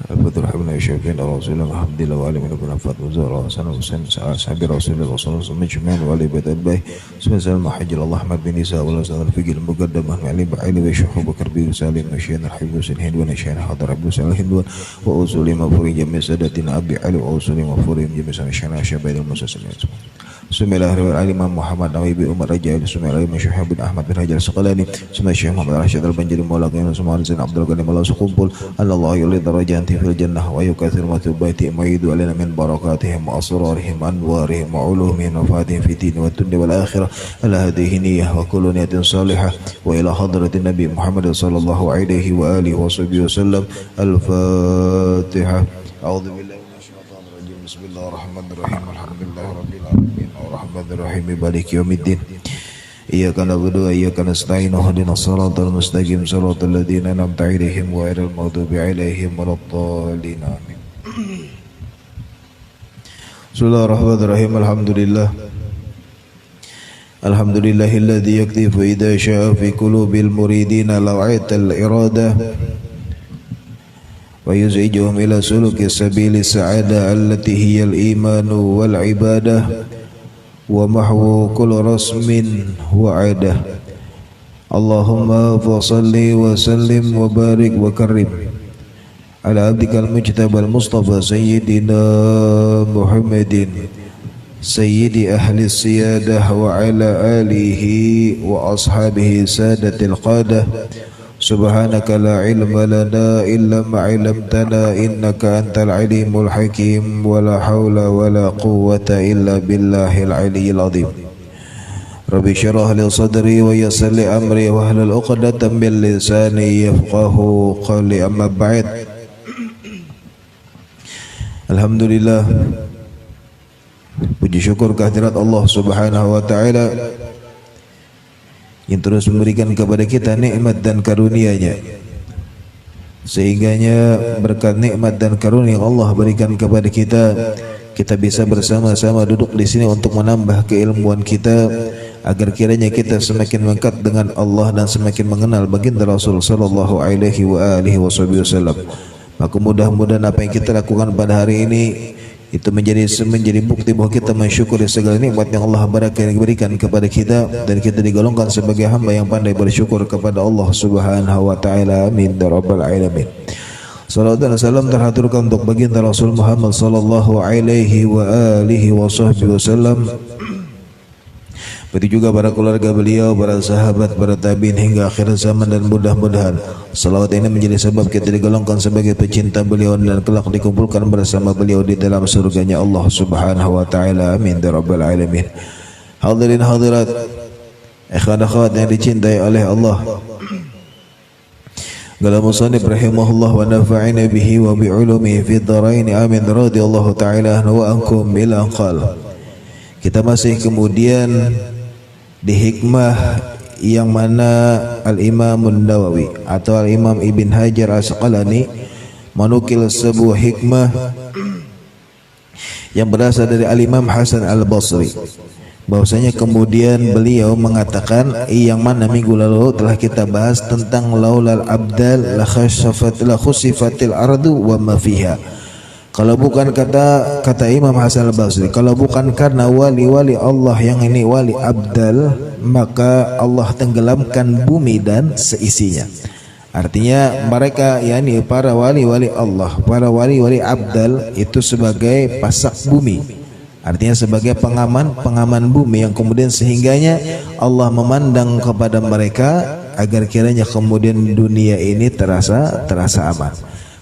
البدر حبنا يشوفين رسول الله الحمد لله وعلي من ابن عفات وزار وسنة وسنة صحابي رسول الله صلى الله عليه وسلم جميعا وعلي بيت البيه بسم الله الرحمن الرحيم الله أحمد بن إسحاق ولا سنة الفقه المقدمة علي بعلي وشيخ بكر بن سالم مشينا الحبيب حسين هندوان شيخ حضر عبد السلام هندوان وأصول مفوري جميع سادتنا أبي علي وأصول مفوري جميع سنة شباب المسلمين Bismillahirrahmanirrahim. Imam Muhammad Nawawi bin Umar Raja'i Bismillahirrahmanirrahim. Syekh bin Ahmad bin Hajar Asqalani Bismillah Syekh Muhammad Rashid Al-Banjari Maulana Qiyam Suman Zain Abdul Ghani Maula Sukumpul Allah yulid darajati fil jannah wa yukathir matubaiti mu'idu alaina min barakatihim wa asrarihim anwarihim wa ulumihim wa fatihim fi din wa dunya wal akhirah ala hadhihi niyyah wa kullu niyatin salihah wa ila hadratin Nabi Muhammad sallallahu alaihi wa alihi wa sahbihi wasallam. Al-Fatihah. A'udzu billahi minasyaitonir rajim. Bismillahirrahmanirrahim. Alhamdulillahirabbil alamin. Ar-Rahmanir-Rahim. Maliki yaumiddin. Iyyaka na'budu wa iyyaka nasta'in. Ihdinas siratal mustaqim. Siratal ladzina an'amta 'alaihim ghairil maghdubi 'alaihim waladdallin. Amin. Bismillahirrahmanirrahim. Alhamdulillahilladzi yaktifu idza syaa fi qulubil muridina law'atal iradah wa yuz'ijuhum ila suluki sabili sa'adah allati hiyal imanu wal ibadah wa mahwu kulli rasmin wa 'adah. Allahumma salli wa sallim wa barik wa karim ala abdikal mujtabal mustafa sayyidina Muhammadin sayyidi ahli siyadah wa ala alihi wa ashabihi sadatil qadah. Subhanaka la ilma lana illa ma 'allamtana innaka antal alimul hakim wa la hawla wa la quwwata illa billahil aliyyil azim. Rabbi syrah li sadri wa yassir li amri wa hlul 'uqdatam min lisani yafqahu qawli. Amma ba'd. Alhamdulillah, puji syukur kehadirat Allah Subhanahu wa taala yang terus memberikan kepada kita nikmat dan karunia-Nya, sehingganya berkat nikmat dan karunia yang Allah berikan kepada kita, kita bisa bersama-sama duduk di sini untuk menambah keilmuan kita agar kiranya kita semakin mengkat dengan Allah dan semakin mengenal baginda Rasul sallallahu alaihi wasallam. Maka mudah-mudahan apa yang kita lakukan pada hari ini itu menjadi bukti bahwa kita mensyukuri segala nikmat yang Allah berikan kepada kita dan kita digolongkan sebagai hamba yang pandai bersyukur kepada Allah Subhanahu wa taala. Amin ya rabbal alamin. Salawat dan salam terhaturkan untuk baginda Rasul Muhammad sallallahu alaihi wa alihi wasallam. Begitu juga para keluarga beliau, para sahabat, para tabi'in hingga akhir zaman, dan mudah-mudahan salawat ini menjadi sebab kita digolongkan sebagai pecinta beliau dan kelak dikumpulkan bersama beliau di dalam surganya Allah Subhanahu wa taala. Amin ya rabbal alamin. Hadirin hadirat, ikhwan akhwat yang dicintai oleh Allah. Qala musannif rahimahullah wa nafa'ina bihi wa bi ulumihi fid dharain. Amin. Radhiyallahu taala anhu wa ankum ila qala. Kita masih kemudian di hikmah yang mana Al-Imam Nawawi atau Al-Imam Ibn Hajar Asqalani menukil sebuah hikmah yang berasal dari Al-Imam Hasan Al-Basri, bahwasanya kemudian beliau mengatakan yang mana minggu lalu telah kita bahas tentang laulal abdal la khusifatil ardu wa ma fiha. Kalau bukan kata Imam Hasan Al-Basri, kalau bukan karena wali-wali Allah yang ini wali abdal, maka Allah tenggelamkan bumi dan seisinya. Artinya mereka yakni para wali-wali Allah, para wali-wali abdal itu sebagai pasak bumi. Artinya sebagai pengaman bumi yang kemudian sehingganya Allah memandang kepada mereka agar kiranya kemudian dunia ini terasa aman.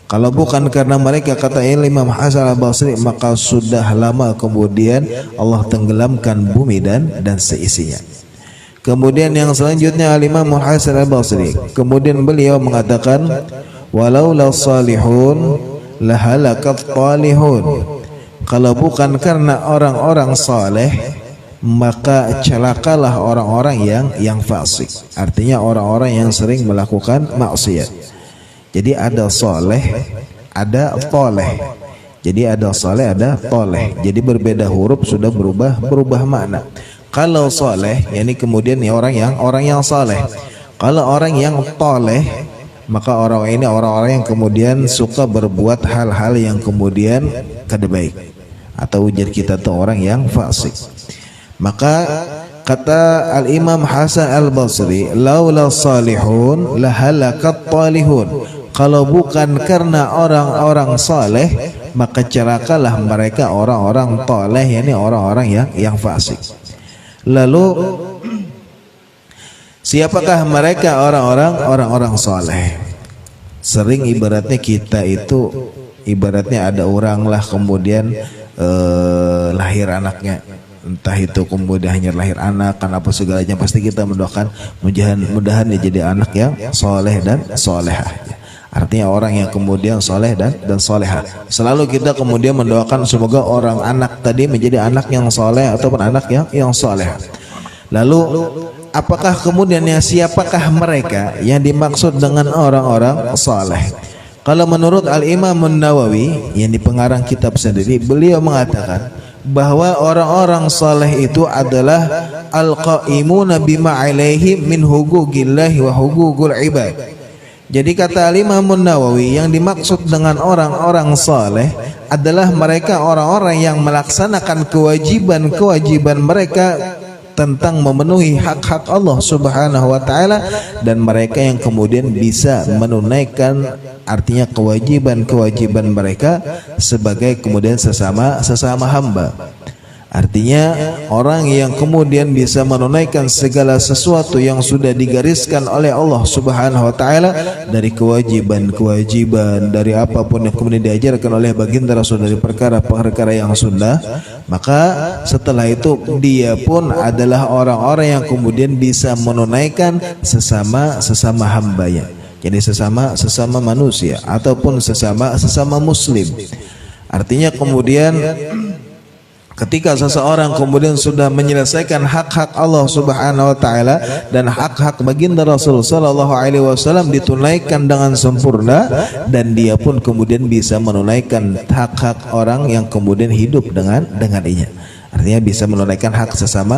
Kalau bukan karena mereka, kata Imam Hasan Al-Basri, maka sudah lama kemudian Allah tenggelamkan bumi dan seisinya. Kemudian yang selanjutnya Imam Hasan Al-Basri, kemudian beliau mengatakan walau la salihun la halakat talihun. Kalau bukan karena orang-orang saleh, maka celakalah orang-orang yang fasik. Artinya orang-orang yang sering melakukan maksiat. Jadi ada soleh, ada toleh. Jadi ada soleh, ada toleh. Jadi berbeda huruf sudah berubah makna. Kalau soleh, yakni kemudian orang yang soleh. Kalau orang yang toleh, maka orang ini orang-orang yang kemudian suka berbuat hal-hal yang kemudian kada baik, atau ujar kita tuh orang yang fasik. Maka kata Al-Imam Hasan Al-Basri, laula salihun lahalakat talihun. Kalau bukan karena orang-orang saleh, maka celakalah mereka orang-orang taleh, yakni orang-orang yang fasik. Lalu siapakah mereka orang-orang saleh? Sering ibaratnya kita itu ibaratnya ada orang lah kemudian lahir anaknya, entah itu kemudian hanya lahir anak kan apa segalanya, pasti kita mendoakan mudah-mudahan dia jadi anak yang soleh dan solehah. Artinya orang yang kemudian soleh dan solehah. Selalu kita kemudian mendoakan semoga orang anak tadi menjadi anak yang soleh ataupun anak yang soleh. Lalu apakah kemudian siapakah mereka yang dimaksud dengan orang-orang soleh? Kalau menurut Al-Imam An-Nawawi yang di pengarang kitab sendiri, beliau mengatakan bahwa orang-orang saleh itu adalah al-qaimuna bima alaihi min huquqillahi wa huququl ibad. Jadi kata Imam Nawawi, yang dimaksud dengan orang-orang saleh adalah mereka orang-orang yang melaksanakan kewajiban-kewajiban mereka tentang memenuhi hak-hak Allah Subhanahu wa taala, dan mereka yang kemudian bisa menunaikan artinya kewajiban-kewajiban mereka sebagai kemudian sesama hamba. Artinya orang yang kemudian bisa menunaikan segala sesuatu yang sudah digariskan oleh Allah Subhanahu wa taala dari kewajiban-kewajiban, dari apapun yang kemudian diajarkan oleh baginda Rasul dari perkara-perkara yang sunnah, maka setelah itu dia pun adalah orang-orang yang kemudian bisa menunaikan sesama hambanya. Jadi sesama manusia ataupun sesama muslim. Artinya kemudian ketika seseorang kemudian sudah menyelesaikan hak-hak Allah Subhanahu wa taala dan hak-hak baginda Rasul sallallahu alaihi wasallam ditunaikan dengan sempurna, dan dia pun kemudian bisa menunaikan hak-hak orang yang kemudian hidup dengan dengannya. Artinya bisa menunaikan hak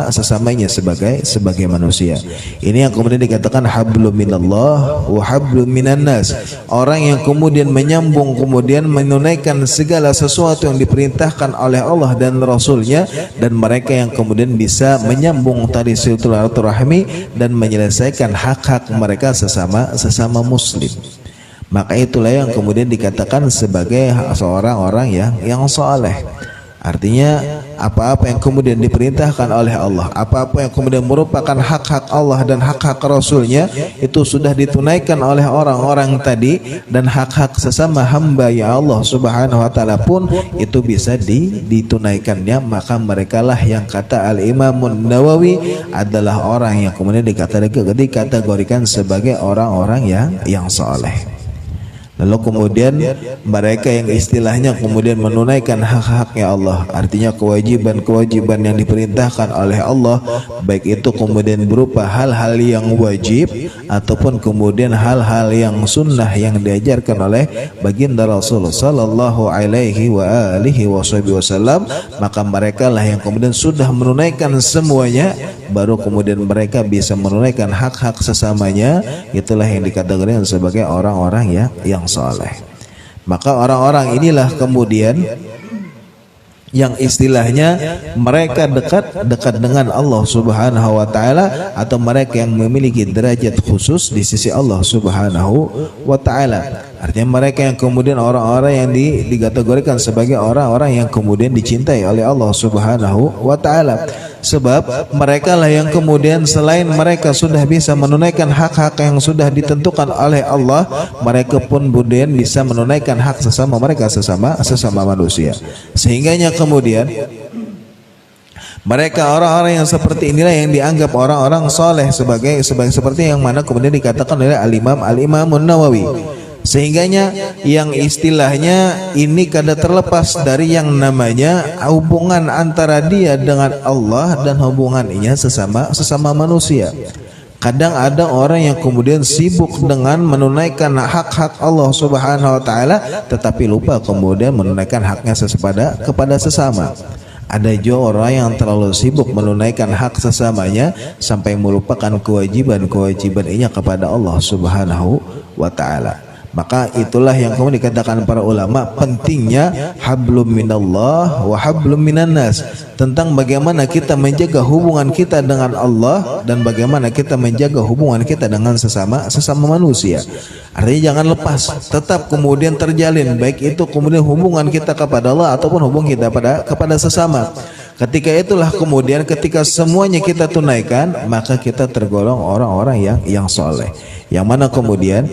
sesamanya sebagai manusia. Ini yang kemudian dikatakan hablum minallah wa hablum minan nas. Orang yang kemudian menyambung kemudian menunaikan segala sesuatu yang diperintahkan oleh Allah dan Rasulnya, dan mereka yang kemudian bisa menyambung tali silaturahmi dan menyelesaikan hak-hak mereka sesama muslim. Maka itulah yang kemudian dikatakan sebagai seorang orang yang saleh. Artinya apa-apa yang kemudian diperintahkan oleh Allah, apa-apa yang kemudian merupakan hak-hak Allah dan hak-hak Rasulnya, itu sudah ditunaikan oleh orang-orang tadi, dan hak-hak sesama hamba ya Allah Subhanahu wa taala pun itu bisa ditunaikannya. Maka merekalah yang kata Al-Imam Nawawi adalah orang yang kemudian dikategorikan sebagai orang-orang yang saleh. Lalu kemudian mereka yang istilahnya kemudian menunaikan hak-haknya Allah, artinya kewajiban-kewajiban yang diperintahkan oleh Allah, baik itu kemudian berupa hal-hal yang wajib ataupun kemudian hal-hal yang sunnah yang diajarkan oleh baginda Rasul sallallahu alaihi wa alihi wasallam, maka mereka lah yang kemudian sudah menunaikan semuanya, baru kemudian mereka bisa menunaikan hak-hak sesamanya. Itulah yang dikategorikan sebagai orang-orang yang saleh. Maka orang-orang inilah kemudian yang istilahnya mereka dekat dengan Allah Subhanahu wa taala, atau mereka yang memiliki derajat khusus di sisi Allah Subhanahu wa taala. Artinya mereka yang kemudian orang-orang yang dikategorikan sebagai orang-orang yang kemudian dicintai oleh Allah Subhanahu wa taala. Sebab mereka lah yang kemudian selain mereka sudah bisa menunaikan hak-hak yang sudah ditentukan oleh Allah, mereka pun kemudian bisa menunaikan hak sesama mereka sesama manusia. Sehingganya kemudian mereka orang-orang yang seperti inilah yang dianggap orang-orang soleh sebagai seperti yang mana kemudian dikatakan oleh Al-Imam An-Nawawi. Sehingganya yang istilahnya ini kada terlepas dari yang namanya hubungan antara dia dengan Allah dan hubungannya sesama manusia. Kadang ada orang yang kemudian sibuk dengan menunaikan hak-hak Allah Subhanahu wa taala, tetapi lupa kemudian menunaikan haknya kepada sesama. Ada juga orang yang terlalu sibuk menunaikan hak sesamanya sampai melupakan kewajiban-kewajibannya kepada Allah Subhanahu wa taala. Maka itulah yang kemudian dikatakan para ulama, pentingnya hablum minallah wa hablum minan nas, tentang bagaimana kita menjaga hubungan kita dengan Allah dan bagaimana kita menjaga hubungan kita dengan sesama manusia. Artinya jangan lepas, tetap kemudian terjalin, baik itu kemudian hubungan kita kepada Allah ataupun hubungan kita kepada sesama. Ketika itulah kemudian ketika semuanya kita tunaikan, maka kita tergolong orang-orang yang soleh. Yang mana kemudian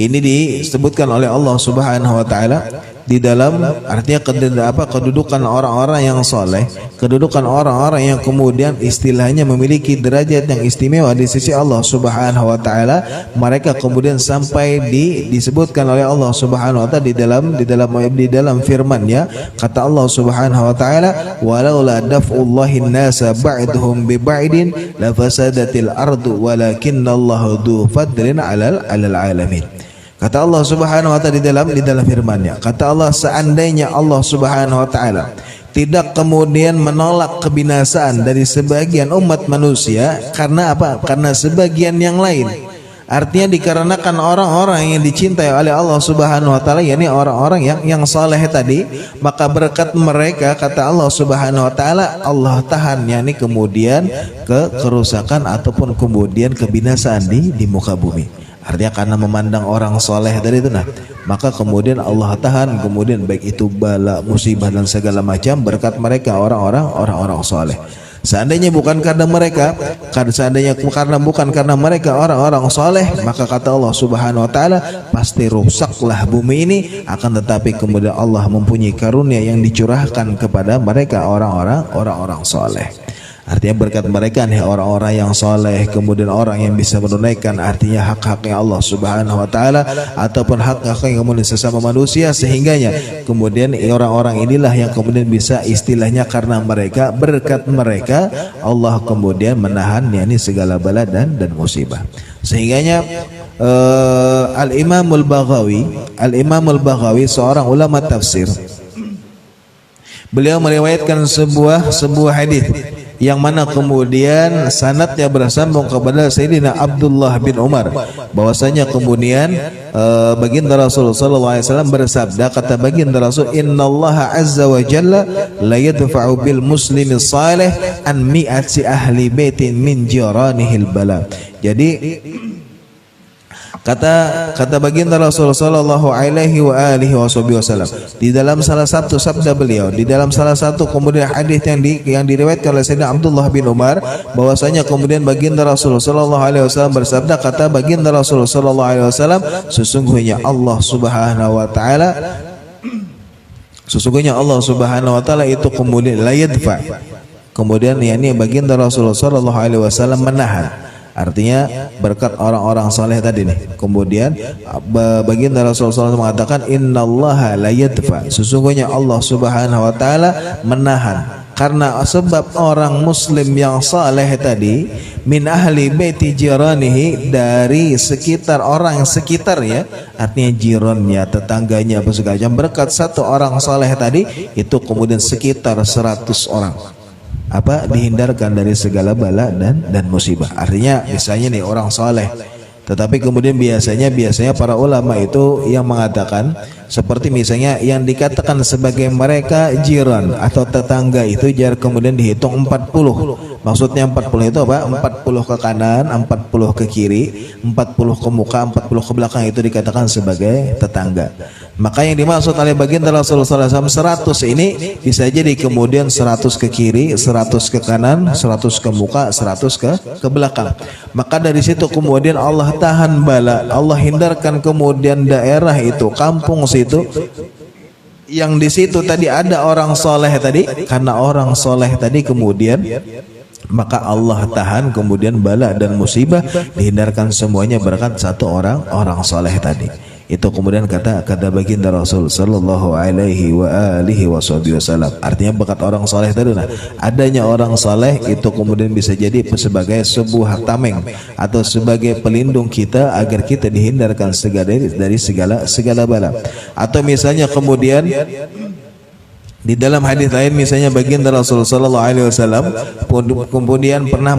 ini disebutkan oleh Allah Subhanahu wa taala di dalam artinya kedudukan orang-orang yang soleh, kedudukan orang-orang yang kemudian istilahnya memiliki derajat yang istimewa di sisi Allah Subhanahu wa taala. Mereka kemudian sampai disebutkan oleh Allah Subhanahu wa taala di dalam firman-Nya, kata Allah Subhanahu wa taala, walaula daf'ullahin nasa ba'dhum bi ba'din la fasadatil ardu walakinnallaha dzu fadlin 'alal alamin. Kata Allah Subhanahu wa taala di dalam firman-Nya, kata Allah, seandainya Allah Subhanahu wa taala tidak kemudian menolak kebinasaan dari sebagian umat manusia karena apa? Karena sebagian yang lain. Artinya dikarenakan orang-orang yang dicintai oleh Allah Subhanahu wa taala, yakni orang-orang yang saleh tadi, maka berkat mereka kata Allah Subhanahu wa taala Allah tahan yakni kemudian kerusakan ataupun kemudian kebinasaan di muka bumi. Artinya karena memandang orang soleh dari itu, maka kemudian Allah tahan kemudian baik itu bala, musibah dan segala macam berkat mereka orang-orang soleh. Seandainya bukan karena mereka, bukan karena mereka orang-orang soleh, maka kata Allah Subhanahu wa taala pasti rusaklah bumi ini. Akan tetapi kemudian Allah mempunyai karunia yang dicurahkan kepada mereka orang-orang soleh. Artinya berkat mereka nih orang-orang yang soleh, kemudian orang yang bisa menunaikan artinya hak-haknya Allah Subhanahu wa taala ataupun hak-hak yang kemudian sesama manusia, sehingganya kemudian orang-orang inilah yang kemudian bisa istilahnya karena mereka, berkat mereka Allah kemudian menahan yakni segala bala dan musibah. Sehingganya Al-Imamul Baghawi seorang ulama tafsir, beliau meriwayatkan sebuah hadis yang mana kemudian sanadnya bersambung kepada Sayyidina Abdullah bin Umar, bahwasanya kemudian baginda Rasulullah sallallahu alaihi wasallam bersabda, kata baginda Rasul, innallaha azza wa jalla la yadfa'u bil muslimi salih an mi'ati ahli baitin min jiranihil bala. Jadi kata baginda Rasulullah sallallahu alaihi wasallam di dalam salah satu sabda beliau, di dalam salah satu kemudian hadis yang diriwayatkan oleh Sayyidina Abdullah bin Umar, bahwasanya kemudian baginda Rasulullah sallallahu alaihi wasallam bersabda, kata baginda Rasulullah sallallahu alaihi wasallam, sesungguhnya Allah Subhanahu wa taala itu kemudian la yadfa, kemudian yakni baginda Rasulullah sallallahu alaihi wasallam menahan. Artinya berkat orang-orang saleh tadi nih. Kemudian baginda Rasulullah SAW mengatakan innallaha la yadfa, sesungguhnya Allah Subhanahu wa taala menahan, karena sebab orang muslim yang saleh tadi min ahli baiti jiranihi, dari sekitar orang sekitarnya, artinya jirannya, tetangganya apa segala macam, berkat satu orang saleh tadi itu kemudian sekitar 100 orang dihindarkan dari segala bala dan musibah. Artinya misalnya nih orang soleh, tetapi kemudian biasanya para ulama itu yang mengatakan seperti misalnya yang dikatakan sebagai mereka jiran atau tetangga itu jar kemudian dihitung 40. Maksudnya 40 itu apa? 40 ke kanan, 40 ke kiri, 40 ke muka, 40 ke belakang, itu dikatakan sebagai tetangga. Maka yang dimaksud oleh baginda Rasulullah SAW 100 ini bisa jadi kemudian 100 ke kiri, 100 ke kanan, 100 ke muka, 100 ke belakang. Maka dari situ kemudian Allah tahan bala, Allah hindarkan kemudian daerah itu, kampung situ yang di situ tadi ada orang soleh tadi, karena orang soleh tadi kemudian maka Allah tahan kemudian bala dan musibah, dihindarkan semuanya berkat satu orang soleh tadi. Itu kemudian kata baginda Rasul sallallahu alaihi wasallam. Artinya berkat orang soleh tadi, adanya orang soleh itu kemudian bisa jadi sebagai sebuah tameng atau sebagai pelindung kita agar kita dihindarkan dari segala bala. Atau misalnya kemudian Di dalam hadis lain misalnya baginda Rasulullah sallallahu alaihi wasallam kemudian pernah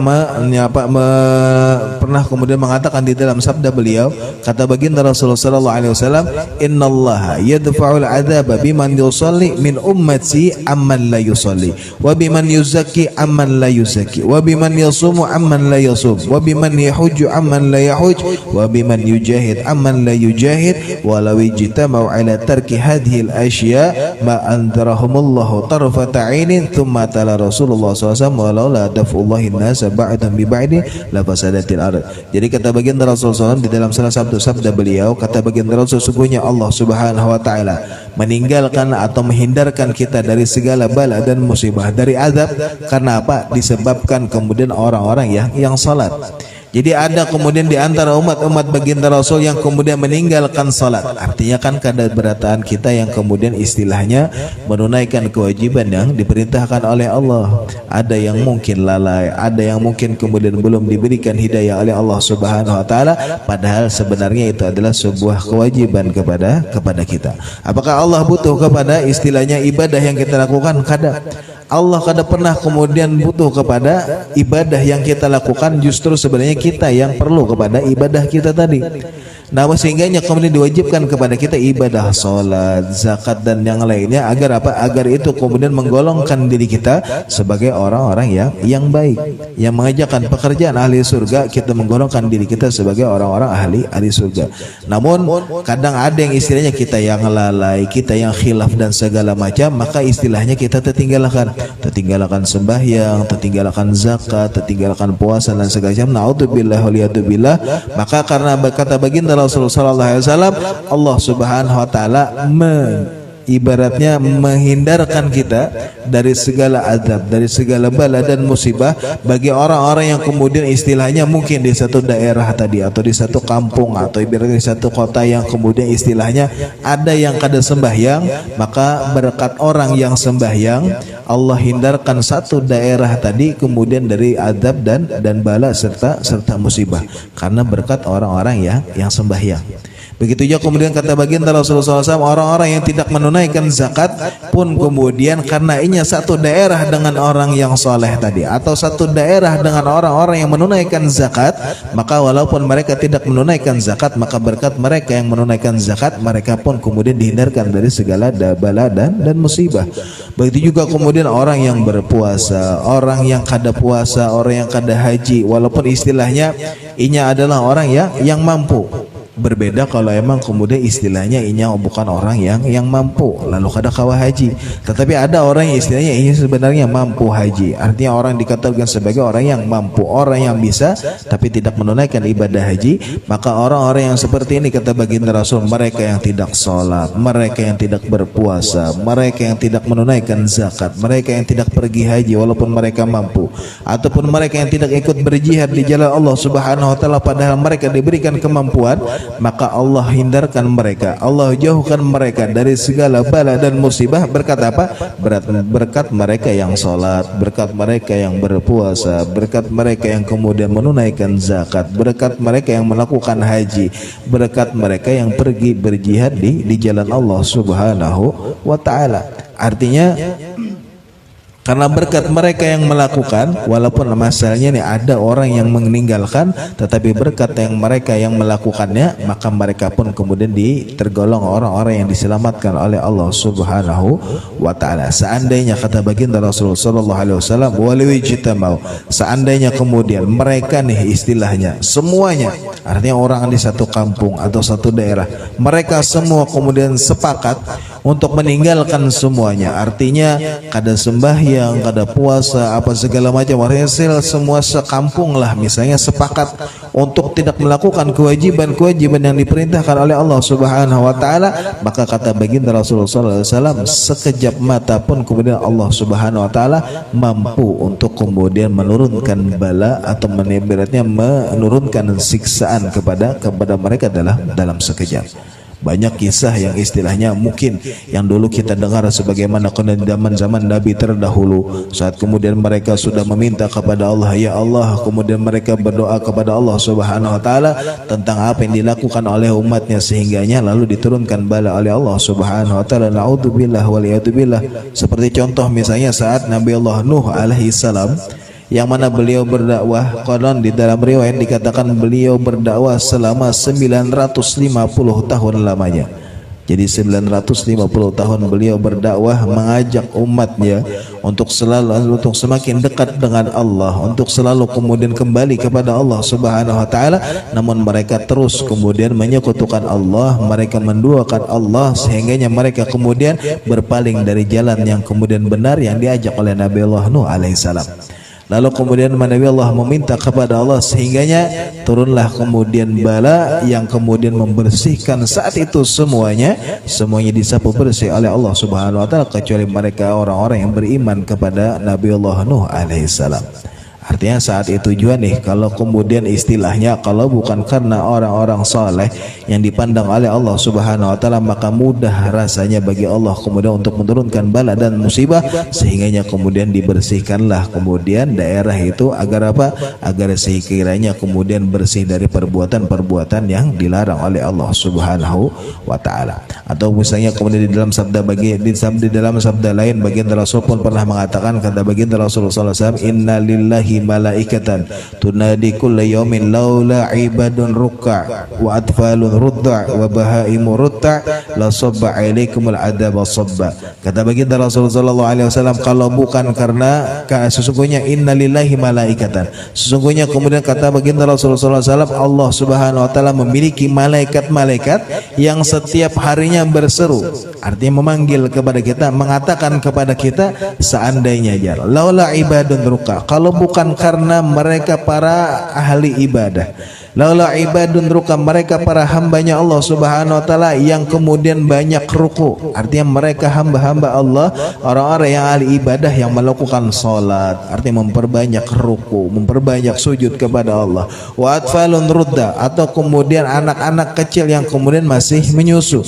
kemudian mengatakan di dalam sabda beliau, kata baginda Rasulullah sallallahu alaihi wasallam, innallaha yadfa'ul adzaba biman yusalli min ummati amman la yusalli wa biman yuzakki amman la yuzakki wa biman yasumu amman la yasum wa biman yahujju amman la yahuj wa biman yujahid amman la yujahid walau ijtama'u ala tarki hadhil asya ma anzarahum Allahu tarfata 'ainin thumma tala Rasulullah SAW walaula daf'ullahi nasa ba'dan bi ba'di la fasadatil ard. Jadi kata baginda Rasulullah SAW di dalam salah satu sabda beliau, kata baginda Rasul, sesungguhnya Allah Subhanahu wa taala meninggalkan atau menghindarkan kita dari segala bala dan musibah, dari azab, karena apa? Disebabkan kemudian orang-orang yang salat. Jadi ada kemudian di antara umat-umat baginda Rasul yang kemudian meninggalkan salat. Artinya kan keberatan kita yang kemudian istilahnya menunaikan kewajiban yang diperintahkan oleh Allah. Ada yang mungkin lalai, ada yang mungkin kemudian belum diberikan hidayah oleh Allah Subhanahu wa taala, padahal sebenarnya itu adalah sebuah kewajiban kepada kita. Apakah Allah butuh kepada istilahnya ibadah yang kita lakukan? Kada. Allah kada pernah kemudian butuh kepada ibadah yang kita lakukan, justru sebenarnya kita yang perlu kepada ibadah kita tadi. Nah, sehingganya kemudian diwajibkan kepada kita ibadah salat, zakat dan yang lainnya, agar apa? Agar itu kemudian menggolongkan diri kita sebagai orang-orang yang baik, yang mengajarkan pekerjaan ahli surga, kita menggolongkan diri kita sebagai orang-orang ahli surga. Namun kadang ada yang istilahnya kita yang lalai, kita yang khilaf dan segala macam, maka istilahnya kita tertinggalkan sembahyang, tertinggalkan zakat, tertinggalkan puasa dan segala macam. Naudzubillah waliyadzubillah. Maka karena kata baginda Rasulullah sallallahu alaihi wasallam, Allah Subhanahu wa taala ibaratnya menghindarkan kita dari segala azab, dari segala bala dan musibah bagi orang-orang yang kemudian istilahnya mungkin di satu daerah tadi, atau di satu kampung, atau ibaratnya di satu kota yang kemudian istilahnya ada yang kada sembahyang. Maka berkat orang yang sembahyang, Allah hindarkan satu daerah tadi kemudian dari azab dan bala serta musibah, karena berkat orang-orang yang sembahyang. Begitu juga kemudian kata baginda Rasulullah SAW, orang-orang yang tidak menunaikan zakat pun kemudian karena ini satu daerah dengan orang yang soleh tadi, atau satu daerah dengan orang-orang yang menunaikan zakat, maka walaupun mereka tidak menunaikan zakat, maka berkat mereka yang menunaikan zakat, mereka pun kemudian dihindarkan dari segala bala dan musibah. Begitu juga kemudian orang yang berpuasa, orang yang kada puasa, orang yang kada haji, walaupun istilahnya ini adalah orang yang mampu. Berbeda kalau emang kemudian istilahnya ini bukan orang yang mampu lalu kada kawa haji, tetapi ada orang yang istilahnya ini sebenarnya mampu haji, artinya orang dikatakan sebagai orang yang mampu, orang yang bisa tapi tidak menunaikan ibadah haji. Maka orang-orang yang seperti ini kata baginda Rasul, mereka yang tidak sholat, mereka yang tidak berpuasa, mereka yang tidak menunaikan zakat, mereka yang tidak pergi haji walaupun mereka mampu, ataupun mereka yang tidak ikut berjihad di jalan Allah Subhanahu wa taala padahal mereka diberikan kemampuan, maka Allah hindarkan mereka, Allah jauhkan mereka dari segala bala dan musibah. Berkat apa? Berkat mereka yang sholat, berkat mereka yang berpuasa, berkat mereka yang kemudian menunaikan zakat, berkat mereka yang melakukan haji, berkat mereka yang pergi berjihad di jalan Allah Subhanahu wa ta'ala. Artinya karena berkat mereka yang melakukan, walaupun masalahnya nih ada orang yang meninggalkan, tetapi berkat yang mereka yang melakukannya, maka mereka pun kemudian tergolong orang-orang yang diselamatkan oleh Allah Subhanahu wa taala. Seandainya kata baginda Rasulullah sallallahu alaihi wasallam, waliwijtamau, seandainya kemudian mereka nih istilahnya semuanya, artinya orang di satu kampung atau satu daerah, mereka semua kemudian sepakat untuk meninggalkan semuanya, artinya kada sembahyang, kada puasa, apa segala macam, artinya semua sekampung lah misalnya sepakat untuk tidak melakukan kewajiban-kewajiban yang diperintahkan oleh Allah Subhanahu wa taala, maka kata baginda Rasulullah sallallahu alaihi wasallam, sekejap mata pun kemudian Allah Subhanahu wa taala mampu untuk kemudian menurunkan bala atau menurunkan siksaan kepada mereka dalam sekejap. Banyak kisah yang istilahnya mungkin yang dulu kita dengar sebagaimana zaman Nabi terdahulu, saat kemudian mereka sudah meminta kepada Allah, ya Allah, kemudian mereka berdoa kepada Allah Subhanahu wa taala tentang apa yang dilakukan oleh umatnya, sehingganya lalu diturunkan bala oleh Allah Subhanahu wa taala. Naudzubillah wal iyadzubillah. Seperti contoh misalnya saat Nabi Allah Nuh alaihi salam, yang mana beliau berdakwah, konon di dalam riwayat dikatakan beliau berdakwah selama 950 tahun lamanya. Jadi 950 tahun beliau berdakwah, mengajak umatnya untuk semakin dekat dengan Allah, untuk selalu kemudian kembali kepada Allah Subhanahu wa taala. Namun mereka terus kemudian menyekutukan Allah, mereka menduakan Allah, sehingganya mereka kemudian berpaling dari jalan yang kemudian benar yang diajak oleh Nabi Allah Nuh alaihissalam. Lalu kemudian Nabi Allah meminta kepada Allah, sehingganya turunlah kemudian bala yang kemudian membersihkan saat itu semuanya disapu bersih oleh Allah Subhanahu wa taala, kecuali mereka orang-orang yang beriman kepada Nabi Allah Nuh alaihissalam. Artinya saat itu juga nih, kalau kemudian istilahnya kalau bukan karena orang-orang saleh yang dipandang oleh Allah Subhanahu wa taala, maka mudah rasanya bagi Allah kemudian untuk menurunkan bala dan musibah, sehingganya kemudian dibersihkanlah kemudian daerah itu agar apa? Agar sekiranya kemudian bersih dari perbuatan-perbuatan yang dilarang oleh Allah Subhanahu wa taala. Atau misalnya kemudian di dalam sabda lain baginda Rasul pun pernah mengatakan, kata baginda Rasulullah SAW, inna lillahi malaikatan tunadi kulla yawmin laula ibadun ruk'a wa atfalun rudda' wa bahaimu rudda' la sabba alaikumul adab sabba. Kata baginda Rasulullah SAW, kalau bukan karena sesungguhnya inna lillahi malaikatan, sesungguhnya kemudian kata baginda Rasulullah SAW, Allah Subhanahu wa taala memiliki malaikat-malaikat yang setiap harinya berseru, artinya memanggil kepada kita, mengatakan kepada kita, seandainya laula ibadun ruk'a, kalau bukan karena mereka para ahli ibadah, laula ibadun ruka, mereka para hambanya Allah Subhanahu wa taala yang kemudian banyak ruku, artinya mereka hamba-hamba Allah, orang-orang yang ahli ibadah yang melakukan salat, artinya memperbanyak ruku, memperbanyak sujud kepada Allah. Wa atfalun rudda, atau kemudian anak-anak kecil yang kemudian masih menyusu.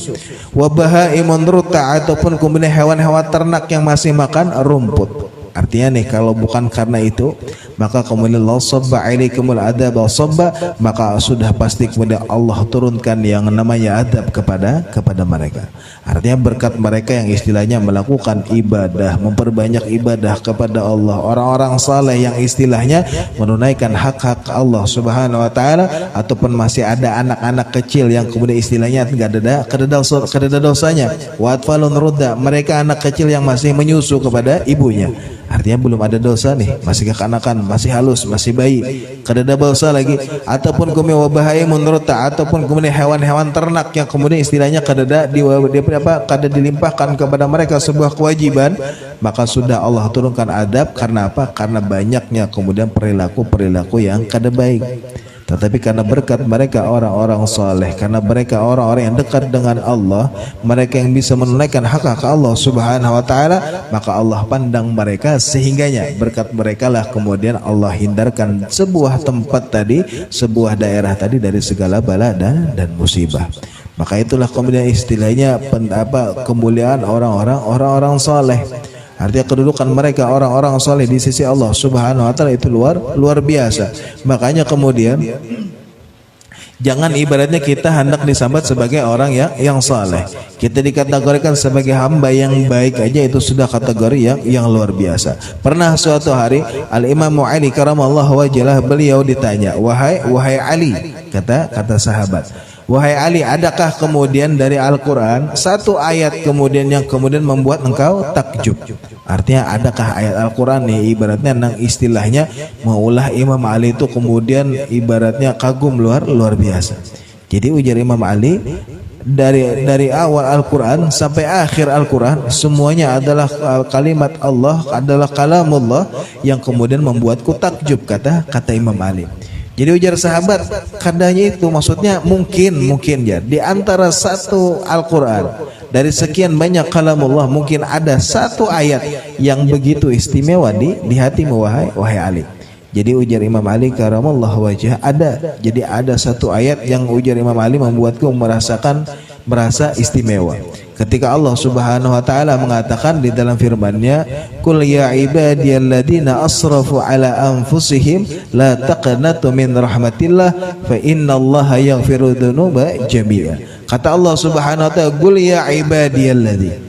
Wa bahaimun rudda, ataupun kemudian hewan-hewan ternak yang masih makan rumput. Artinya nih, kalau bukan karena itu, maka kemudian la sabba alaikumul adab sabba, maka sudah pasti kemudian Allah turunkan yang namanya adab kepada mereka. Artinya berkat mereka yang istilahnya melakukan ibadah, memperbanyak ibadah kepada Allah, orang-orang saleh yang istilahnya menunaikan hak-hak Allah Subhanahu wa taala, ataupun masih ada anak-anak kecil yang kemudian istilahnya tidak ada dosanya. Wa atfalun rudda, mereka anak kecil yang masih menyusu kepada ibunya, artinya belum ada dosa nih, masih kekanakan, masih halus, masih bayi, kada ada dosa lagi. Ataupun kemudian wabahai menurut, ataupun kemudian hewan-hewan ternak yang kemudian istilahnya kada dilimpahkan kepada mereka sebuah kewajiban, maka sudah Allah turunkan adab. Karena apa? Karena banyaknya kemudian perilaku yang kada baik. Tetapi karena berkat mereka orang-orang saleh, karena mereka orang-orang yang dekat dengan Allah, mereka yang bisa menunaikan hak-hak Allah Subhanahu wa taala, maka Allah pandang mereka, sehingganya berkat mereka lah kemudian Allah hindarkan sebuah tempat tadi, sebuah daerah tadi dari segala bala dan musibah. Maka itulah kemudian istilahnya kemuliaan orang-orang saleh. Artinya kedudukan mereka orang-orang saleh di sisi Allah Subhanahu wa taala itu luar biasa. Makanya kemudian jangan ibaratnya kita hendak disambat sebagai orang yang saleh, kita dikategorikan sebagai hamba yang baik aja, itu sudah kategori yang luar biasa. Pernah suatu hari Al-Imam Ali karamallahu wajhalah, beliau ditanya, wahai Ali, kata sahabat, wahai Ali, adakah kemudian dari Al-Quran satu ayat kemudian yang kemudian membuat engkau takjub? Artinya adakah ayat Al-Quran nih ibaratnya nang istilahnya maulah Imam Ali itu kemudian ibaratnya kagum luar biasa. Jadi ujar Imam Ali, dari awal Al-Quran sampai akhir Al-Quran semuanya adalah kalimat Allah, adalah kalamullah yang kemudian membuatku takjub, kata Imam Ali. Jadi ujar sahabat, kadanya itu maksudnya mungkin ya di antara satu Al-Quran dari sekian banyak kalamullah, mungkin ada satu ayat yang begitu istimewa di hatimu wahai Ali. Jadi ujar Imam Ali karamallahu wajhah, ada. Jadi ada satu ayat yang ujar Imam Ali membuatku merasakan merasa istimewa. Ketika Allah Subhanahu wa taala mengatakan di dalam firman-Nya, "Qul ya ibadiyalladzina asrafu ala anfusihim la taqnatu min rahmatillah fa innallaha yaghfiru dzunuba jami'a." Kata Allah Subhanahu wa taala, "Qul ya ibadiyalladzina",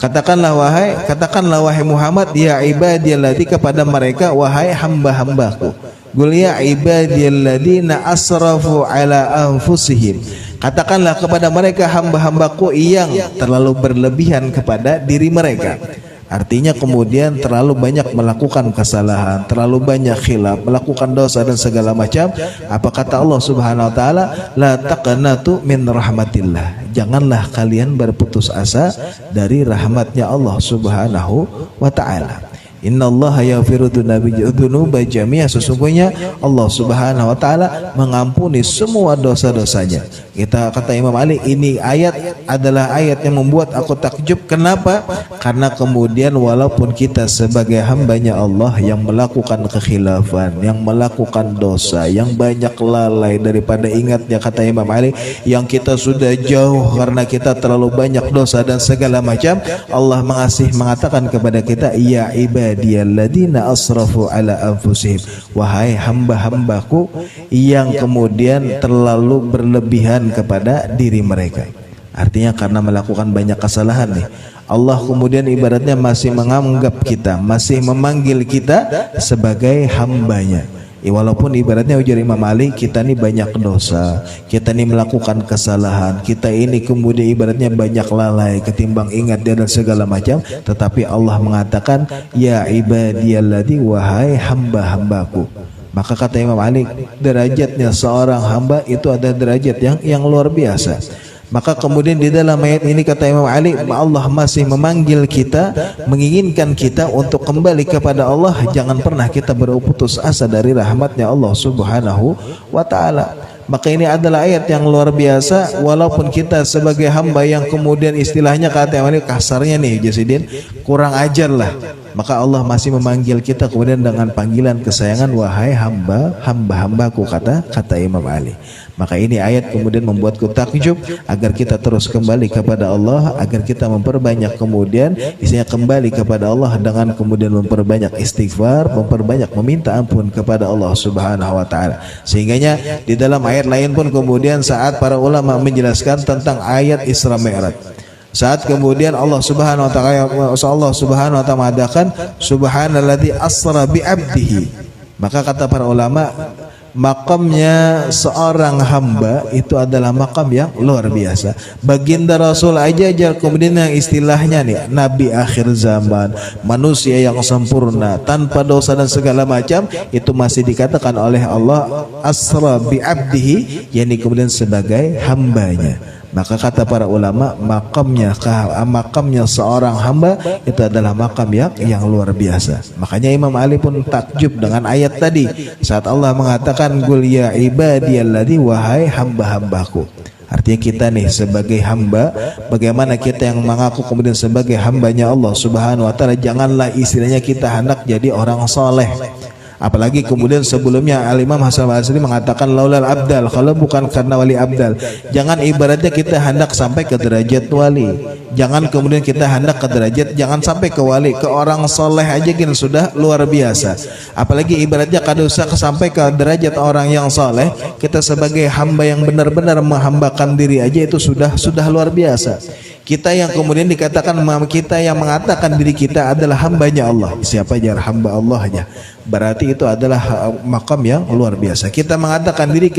katakanlah wahai Muhammad, ya ibadiyalladzi, kepada mereka wahai hamba-hambaku. Qul ya ibadiyalladzina asrafu ala anfusihim, katakanlah kepada mereka hamba-hambaku yang terlalu berlebihan kepada diri mereka. Artinya kemudian terlalu banyak melakukan kesalahan, terlalu banyak khilaf, melakukan dosa dan segala macam. Apa kata Allah Subhanahu wa taala? La taqnatu min rahmatillah. Janganlah kalian berputus asa dari rahmatnya Allah Subhanahu wa taala. Innallaha yaghfiru dzunuba jami'a, sesungguhnya Allah Subhanahu wa taala mengampuni semua dosa-dosanya. Kita kata Imam Ali, ini ayat adalah ayat yang membuat aku takjub. Kenapa? Karena kemudian walaupun kita sebagai hambanya Allah yang melakukan kekhilafan, yang melakukan dosa, yang banyak lalai daripada ingatnya, kata Imam Ali, yang kita sudah jauh karena kita terlalu banyak dosa dan segala macam, Allah mengatakan kepada kita, ya ibadiyalladzina asrafu ala anfusihim, wahai hamba-hambaku yang kemudian terlalu berlebihan kepada diri mereka. Artinya karena melakukan banyak kesalahan nih, Allah kemudian ibaratnya masih menganggap kita, masih memanggil kita sebagai hambanya. Walaupun ibaratnya ujar Imam Ali, kita ini banyak dosa, kita ini melakukan kesalahan, kita ini kemudian ibaratnya banyak lalai ketimbang ingat dia dan segala macam, tetapi Allah mengatakan, ya ibadiyalladzi, wahai hamba-hambaku. Maka kata Imam Ali, derajatnya seorang hamba itu ada derajat yang luar biasa. Maka kemudian di dalam ayat ini kata Imam Ali, Allah masih memanggil kita, menginginkan kita untuk kembali kepada Allah. Jangan pernah kita berputus asa dari rahmatnya Allah Subhanahu wa ta'ala. Maka ini adalah ayat yang luar biasa. Walaupun kita sebagai hamba yang kemudian istilahnya kata Imam Ali, kasarnya nih Jasidin, kurang ajar lah, maka Allah masih memanggil kita kemudian dengan panggilan kesayangan, wahai hamba-hambaku, kata Imam Ali. Maka ini ayat kemudian membuatku takjub agar kita terus kembali kepada Allah, agar kita memperbanyak kemudian isinya kembali kepada Allah dengan kemudian memperbanyak istighfar, memperbanyak meminta ampun kepada Allah Subhanahu wa taala. Sehingganya di dalam ayat lain pun kemudian saat para ulama menjelaskan tentang ayat Isra Mi'raj, saat kemudian Allah Subhanahu wa taala mengatakan subhanalladzi asra bi 'abdihi, maka kata para ulama, makamnya seorang hamba itu adalah makam yang luar biasa. Baginda Rasul aja kemudian yang istilahnya nih Nabi akhir zaman, manusia yang sempurna tanpa dosa dan segala macam, itu masih dikatakan oleh Allah asra bi 'abdihi, yakni kemudian sebagai hambanya. Maka kata para ulama, makamnya seorang hamba itu adalah makam yang luar biasa. Makanya Imam Ali pun takjub dengan ayat tadi saat Allah mengatakan, qul ya ibadiyalladzi, wahai hamba-hambaku. Artinya kita nih sebagai hamba, bagaimana kita yang mengaku kemudian sebagai hambanya Allah Subhanahu wa taala, janganlah istilahnya kita hendak jadi orang soleh. Apalagi kemudian sebelumnya Al-Imam Hasan Al-Basri mengatakan laulal abdal, kalau bukan karena wali abdal. Jangan ibaratnya kita hendak sampai ke derajat wali, jangan kemudian kita hendak ke derajat, jangan sampai ke wali, ke orang soleh aja kan sudah luar biasa. Apalagi ibaratnya kada usah sampai ke derajat orang yang soleh, kita sebagai hamba yang benar-benar menghambakan diri aja itu sudah luar biasa. Kita yang kemudian dikatakan, kita yang mengatakan diri kita adalah hambanya Allah, siapa aja hamba Allah aja, berarti itu adalah makam yang luar biasa. Kita mengatakan diri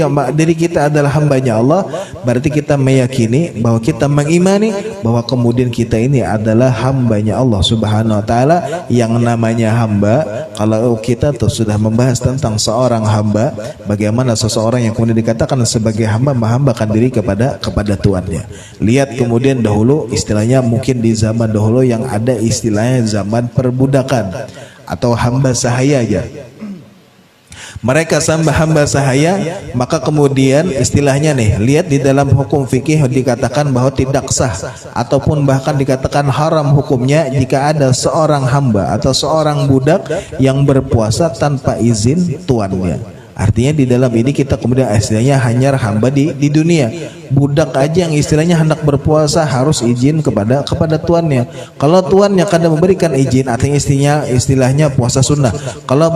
kita adalah hambanya Allah, berarti kita meyakini bahwa kita mengimani bahwa kemudian kita ini adalah hambanya Allah Subhanahu wa taala. Yang namanya hamba, kalau kita tuh sudah membahas tentang seorang hamba, bagaimana seseorang yang kemudian dikatakan sebagai hamba menghambakan diri kepada tuannya. Lihat kemudian dahulu istilahnya, mungkin di zaman dahulu yang ada istilahnya zaman perbudakan atau hamba sahaya aja. Mereka hamba sahaya, maka kemudian istilahnya nih, lihat di dalam hukum fikih dikatakan bahwa tidak sah ataupun bahkan dikatakan haram hukumnya jika ada seorang hamba atau seorang budak yang berpuasa tanpa izin tuannya. Artinya di dalam ini kita kemudian istilahnya hanya hamba di dunia, Budak aja yang istilahnya hendak berpuasa harus izin kepada tuannya. Kalau tuannya kadang memberikan izin, artinya istilahnya puasa sunnah. Kalau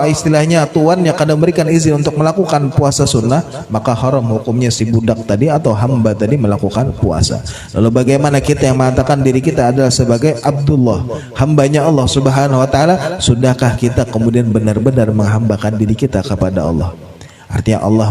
istilahnya tuannya kadang memberikan izin untuk melakukan puasa sunnah, maka haram hukumnya si budak tadi atau hamba tadi melakukan puasa. Lalu bagaimana kita yang mengatakan diri kita adalah sebagai Abdullah, hambanya Allah Subhanahu wa taala, sudahkah kita kemudian benar-benar menghambakan diri kita kepada Allah? Artinya Allah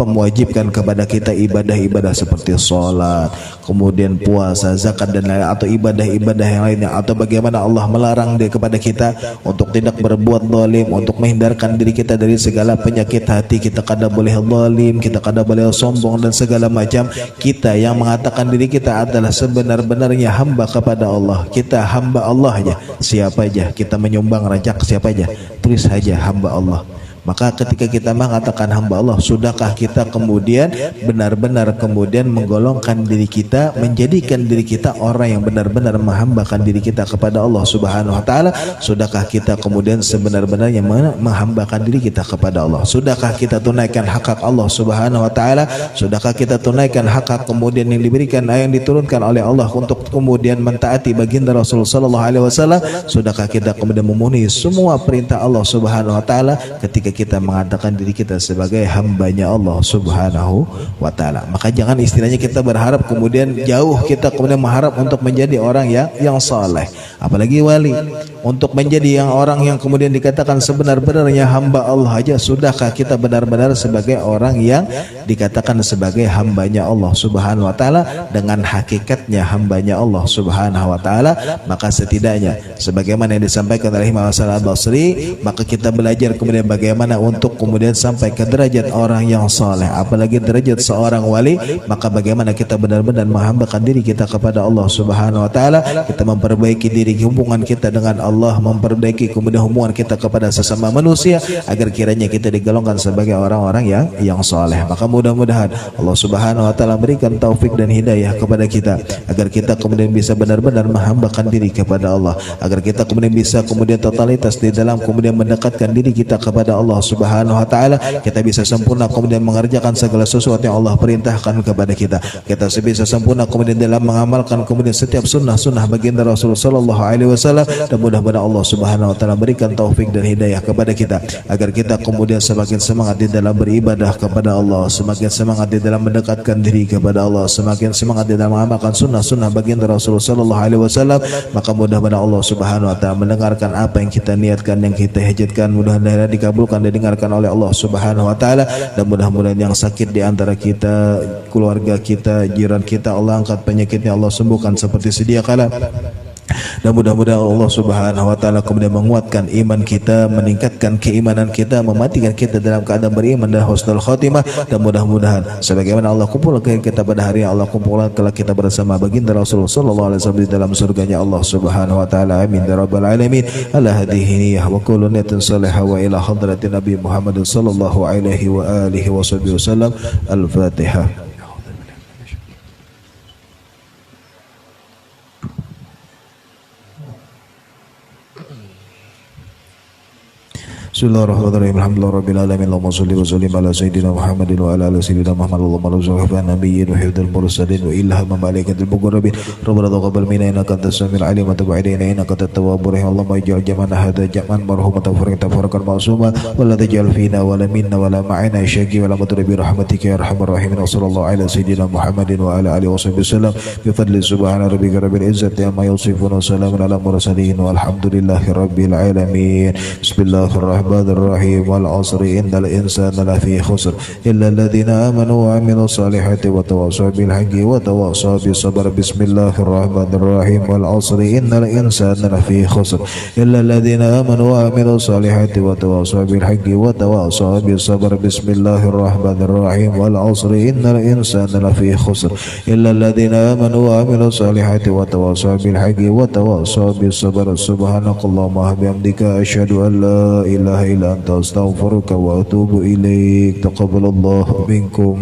mewajibkan kepada kita ibadah-ibadah seperti sholat, kemudian puasa, zakat dan lain, atau ibadah-ibadah yang lainnya, atau bagaimana Allah melarang kepada kita untuk tidak berbuat zalim, untuk menghindarkan diri kita dari segala penyakit hati. Kita kada boleh zalim, kita kada boleh sombong dan segala macam. Kita yang mengatakan diri kita adalah sebenar-benarnya hamba kepada Allah, kita hamba Allah aja, siapa aja kita menyumbang rajak siapa aja, tulis saja hamba Allah. Maka ketika kita mengatakan hamba Allah, sudahkah kita kemudian benar-benar kemudian menggolongkan diri kita, menjadikan diri kita orang yang benar-benar menghambakan diri kita kepada Allah Subhanahu wa taala? Sudahkah kita kemudian sebenar-benarnya menghambakan diri kita kepada Allah? Sudahkah kita tunaikan hak Allah Subhanahu wa taala? Sudahkah kita tunaikan hak kemudian yang diberikan, yang diturunkan oleh Allah untuk kemudian mentaati baginda Rasul sallallahu alaihi wasallam? Sudahkah kita kemudian memenuhi semua perintah Allah Subhanahu wa taala ketika kita mengatakan diri kita sebagai hambanya Allah Subhanahu wa taala? Maka jangan istilahnya kita berharap kemudian jauh, kita kemudian mengharap untuk menjadi orang yang saleh, apalagi wali, untuk menjadi yang orang yang kemudian dikatakan sebenar-benarnya hamba Allah aja. Sudahkah kita benar-benar sebagai orang yang dikatakan sebagai hambanya Allah Subhanahu wa taala dengan hakikatnya hambanya Allah Subhanahu wa taala? Maka setidaknya sebagaimana yang disampaikan oleh Imam Hasan Al-Basri, maka kita belajar kemudian bagaimana untuk kemudian sampai ke derajat orang yang saleh, apalagi derajat seorang wali. Maka bagaimana kita benar-benar menghambakan diri kita kepada Allah Subhanahu wa taala, kita memperbaiki diri, hubungan kita dengan Allah, memperbaiki kemudian hubungan kita kepada sesama manusia, agar kiranya kita digolongkan sebagai orang-orang yang saleh. Maka mudah-mudahan Allah Subhanahu wa taala berikan taufik dan hidayah kepada kita, agar kita kemudian bisa benar-benar menghambakan diri kepada Allah, agar kita kemudian bisa kemudian totalitas di dalam kemudian mendekatkan diri kita kepada Allah Subhanahu wa taala. Kita bisa sempurna kemudian mengerjakan segala sesuatu yang Allah perintahkan kepada kita. Kita bisa sempurna kemudian dalam mengamalkan kemudian setiap sunnah-sunnah baginda Rasul sallallahu alaihi wasallam. Dan mudah-mudahan Allah Subhanahu wa taala berikan taufik dan hidayah kepada kita, agar kita kemudian semakin semangat di dalam beribadah kepada Allah, semakin semangat di dalam mendekatkan diri kepada Allah, semakin semangat di dalam mengamalkan sunnah-sunnah baginda Rasul sallallahu alaihi wasallam. Maka mudah-mudahan Allah Subhanahu wa taala mendengarkan apa yang kita niatkan, yang kita hajatkan, mudah-mudahan dikabulkan dan didengarkan oleh Allah Subhanahu wa taala. Dan mudah-mudahan yang sakit di antara kita, keluarga kita, jiran kita, Allah angkat penyakitnya, Allah sembuhkan seperti sedia kala. Dan mudah-mudahan Allah Subhanahu wa taala kemudian menguatkan iman kita, meningkatkan keimanan kita, mematikan kita dalam keadaan beriman dan husnul khotimah. Dan mudah-mudahan sebagaimana Allah kumpulkan kita pada hari yang Allah kumpulkan kelak kita bersama baginda Rasul sallallahu alaihi wasallam di dalam surganya Allah Subhanahu wa taala. Amin ya rabbal alamin. Ala hadhihi wa kullu niyatin salihah wa ila hadratin Nabi Muhammad sallallahu alaihi wa alihi wasallam. Al-Fatihah. Bismillahirrahmanirrahim. Alhamdulillahirabbil alamin. Allahumma shalli wa sallim ala sayyidina Muhammadin wa ala ali sayyidina Muhammad. Allahumma razuqna nabiyyin wa hifdzal mursalin wa ilham malaikatil muqarrabin. Rabbana taqabbal minna innaka antas samiul alim wa tub alaina innaka antat tawwabur rahim. Allahumma ij'al jam'ana hadza jam'an marhumatan farqan ma'suma wa la taj'al fina wa la minna wa la ma'ina syaqi wa la mudri bi rahmatika ya arhamar rahimin. Wa sallallahu ala sayyidina Muhammadin wa ala alihi wasallam bi fadli subhana rabbika rabbil izzati amma yasifun wa salamun ala mursalin walhamdulillahi rabbil alamin. Bismillahirrahmanirrahim. الرحيم والعصر إن الإنسان لفي خسر إلا الذين آمنوا وعملوا الصالحات وتواصوا بالحق وتواصوا بالصبر. بسم الله الرحمن الرحيم والعصر إن الإنسان لفي خسر إلا الذين آمنوا وعملوا الصالحات وتواصوا بالحق وتواصوا بالصبر. بسم الله الرحمن الرحيم والعصر إن الإنسان لفي خسر إلا الذين آمنوا وعملوا الصالحات وتواصوا بالحق وتواصوا بالصبر. سبحانك اللهم وبحمدك أشهد أن لا إله إلا أنت أستغفرك وأتوب إليك. تقبل الله منكم.